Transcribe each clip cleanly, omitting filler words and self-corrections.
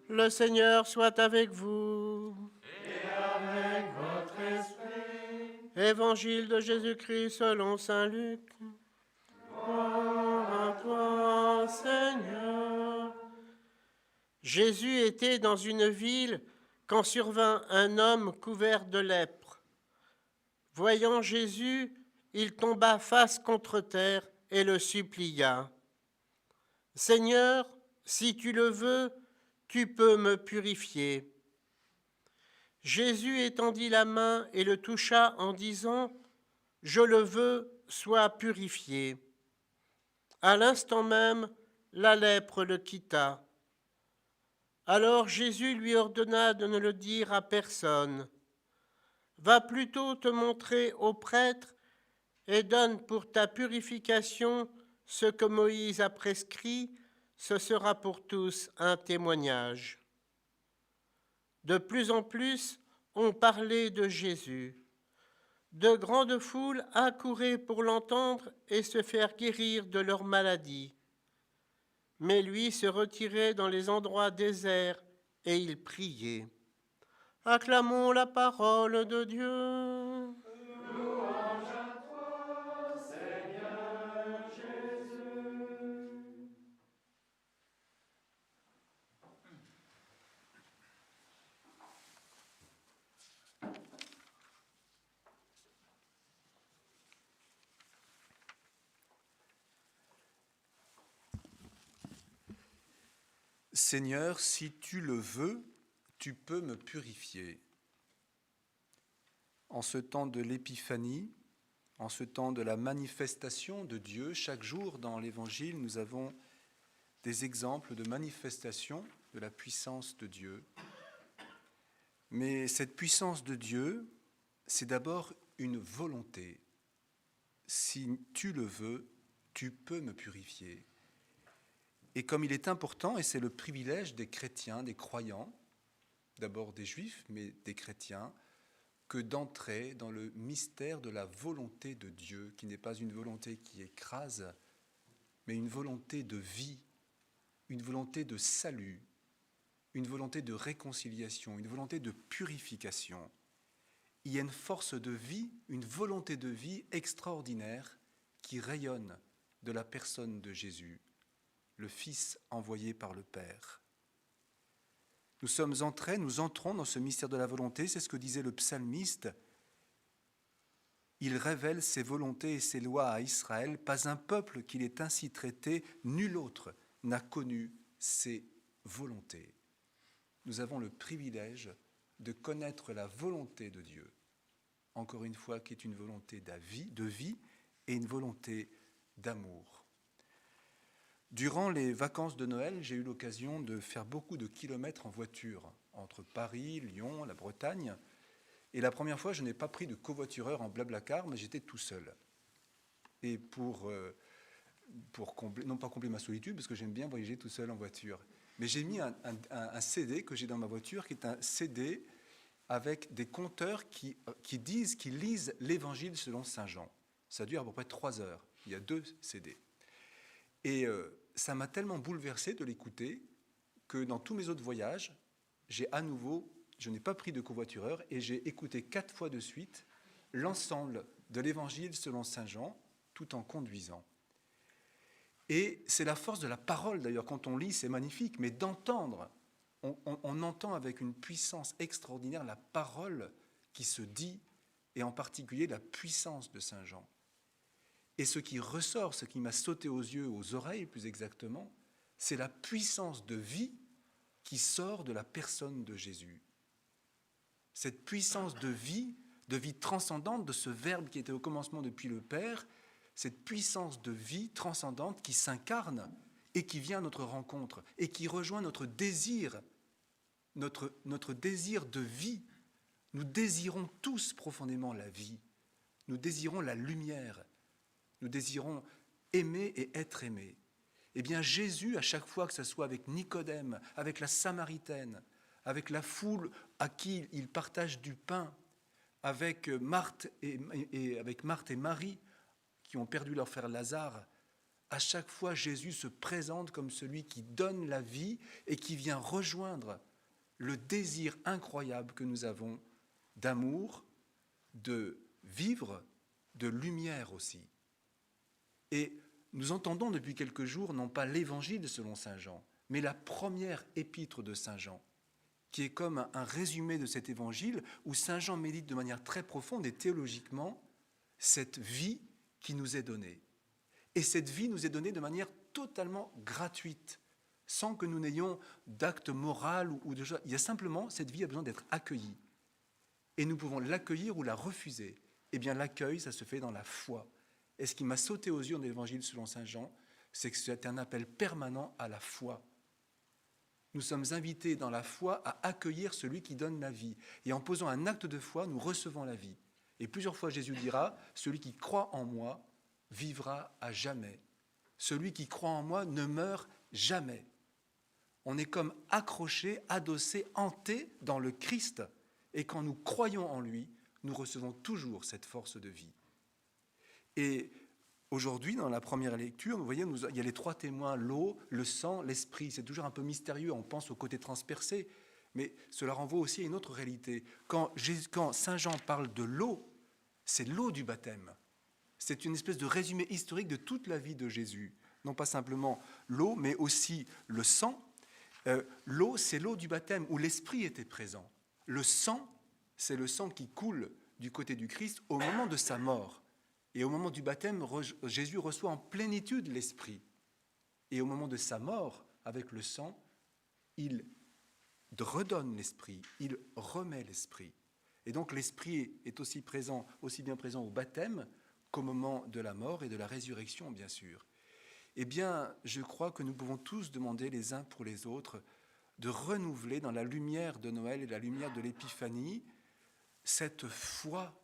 Le Seigneur soit avec vous. Et avec votre esprit. Évangile de Jésus-Christ selon saint Luc. Gloire à toi, Seigneur. Jésus était dans une ville quand survint un homme couvert de lèpre. Voyant Jésus, il tomba face contre terre et le supplia. « Seigneur, si tu le veux, tu peux me purifier. » Jésus étendit la main et le toucha en disant « Je le veux, sois purifié. » À l'instant même, la lèpre le quitta. Alors Jésus lui ordonna de ne le dire à personne. « Va plutôt te montrer au prêtre et donne pour ta purification ce que Moïse a prescrit, ce sera pour tous un témoignage. » De plus en plus, on parlait de Jésus. De grandes foules accouraient pour l'entendre et se faire guérir de leur maladie. Mais lui se retirait dans les endroits déserts et il priait. Acclamons la parole de Dieu. Louange à toi, Seigneur Jésus. Seigneur, si tu le veux, tu peux me purifier. En ce temps de l'épiphanie, en ce temps de la manifestation de Dieu, chaque jour dans l'Évangile, nous avons des exemples de manifestation de la puissance de Dieu. Mais cette puissance de Dieu, c'est d'abord une volonté. Si tu le veux, tu peux me purifier. Et comme il est important, et c'est le privilège des chrétiens, des croyants, d'abord des juifs, mais des chrétiens, que d'entrer dans le mystère de la volonté de Dieu, qui n'est pas une volonté qui écrase, mais une volonté de vie, une volonté de salut, une volonté de réconciliation, une volonté de purification. Il y a une force de vie, une volonté de vie extraordinaire qui rayonne de la personne de Jésus, le Fils envoyé par le Père. Nous entrons dans ce mystère de la volonté, c'est ce que disait le psalmiste. Il révèle ses volontés et ses lois à Israël, pas un peuple qu'il ait ainsi traité, nul autre n'a connu ses volontés. Nous avons le privilège de connaître la volonté de Dieu, encore une fois, qui est une volonté de vie et une volonté d'amour. Durant les vacances de Noël, j'ai eu l'occasion de faire beaucoup de kilomètres en voiture, entre Paris, Lyon, la Bretagne. Et la première fois, je n'ai pas pris de covoitureur en blablacar, mais j'étais tout seul. Et pour non pas combler ma solitude, parce que j'aime bien voyager tout seul en voiture, mais j'ai mis un CD que j'ai dans ma voiture, qui est un CD avec des conteurs qui lisent l'Évangile selon saint Jean. Ça dure à peu près 3 heures. Il y a 2 CD. Et ça m'a tellement bouleversé de l'écouter que dans tous mes autres voyages, je n'ai pas pris de covoitureur et j'ai écouté 4 fois de suite l'ensemble de l'Évangile selon saint Jean, tout en conduisant. Et c'est la force de la parole, d'ailleurs, quand on lit, c'est magnifique, mais d'entendre, on entend avec une puissance extraordinaire la parole qui se dit, et en particulier la puissance de saint Jean. Et ce qui ressort, ce qui m'a sauté aux yeux, aux oreilles plus exactement, c'est la puissance de vie qui sort de la personne de Jésus. Cette puissance de vie transcendante de ce Verbe qui était au commencement depuis le Père, cette puissance de vie transcendante qui s'incarne et qui vient à notre rencontre et qui rejoint notre désir de vie. Nous désirons tous profondément la vie, nous désirons la lumière. Nous désirons aimer et être aimés. Eh bien, Jésus, à chaque fois que ce soit avec Nicodème, avec la Samaritaine, avec la foule à qui il partage du pain, avec Marthe et Marie, qui ont perdu leur frère Lazare, À chaque fois, Jésus se présente comme celui qui donne la vie et qui vient rejoindre le désir incroyable que nous avons d'amour, de vivre, de lumière aussi. Et nous entendons depuis quelques jours, non pas l'évangile selon saint Jean, mais la première épître de saint Jean, qui est comme un résumé de cet évangile où saint Jean médite de manière très profonde et théologiquement cette vie qui nous est donnée. Et cette vie nous est donnée de manière totalement gratuite, sans que nous n'ayons d'acte moral ou de choses. Il y a simplement, cette vie a besoin d'être accueillie. Et nous pouvons l'accueillir ou la refuser. Eh bien, l'accueil, ça se fait dans la foi. Et ce qui m'a sauté aux yeux dans l'évangile selon saint Jean, c'est que c'est un appel permanent à la foi. Nous sommes invités dans la foi à accueillir celui qui donne la vie. Et en posant un acte de foi, nous recevons la vie. Et plusieurs fois, Jésus dira, celui qui croit en moi vivra à jamais. Celui qui croit en moi ne meurt jamais. On est comme accroché, adossé, hanté dans le Christ. Et quand nous croyons en lui, nous recevons toujours cette force de vie. Et aujourd'hui, dans la première lecture, vous voyez, il y a les trois témoins, l'eau, le sang, l'esprit. C'est toujours un peu mystérieux, on pense au côté transpercé. Mais cela renvoie aussi à une autre réalité. Quand saint Jean parle de l'eau, c'est l'eau du baptême. C'est une espèce de résumé historique de toute la vie de Jésus. Non pas simplement l'eau, mais aussi le sang. L'eau, c'est l'eau du baptême où l'esprit était présent. Le sang, c'est le sang qui coule du côté du Christ au moment de sa mort. Et au moment du baptême, Jésus reçoit en plénitude l'esprit. Et au moment de sa mort, avec le sang, il redonne l'esprit, il remet l'esprit. Et donc l'esprit est aussi bien présent au baptême qu'au moment de la mort et de la résurrection, bien sûr. Eh bien, je crois que nous pouvons tous demander les uns pour les autres de renouveler dans la lumière de Noël et la lumière de l'Épiphanie cette foi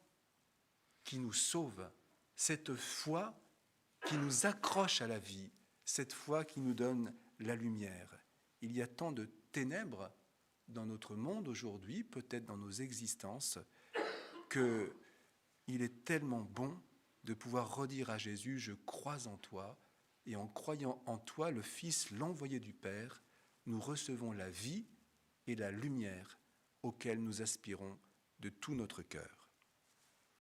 qui nous sauve, cette foi qui nous accroche à la vie, cette foi qui nous donne la lumière. Il y a tant de ténèbres dans notre monde aujourd'hui, peut-être dans nos existences, qu'il est tellement bon de pouvoir redire à Jésus « Je crois en toi » et en croyant en toi, le Fils, l'envoyé du Père, nous recevons la vie et la lumière auxquelles nous aspirons de tout notre cœur.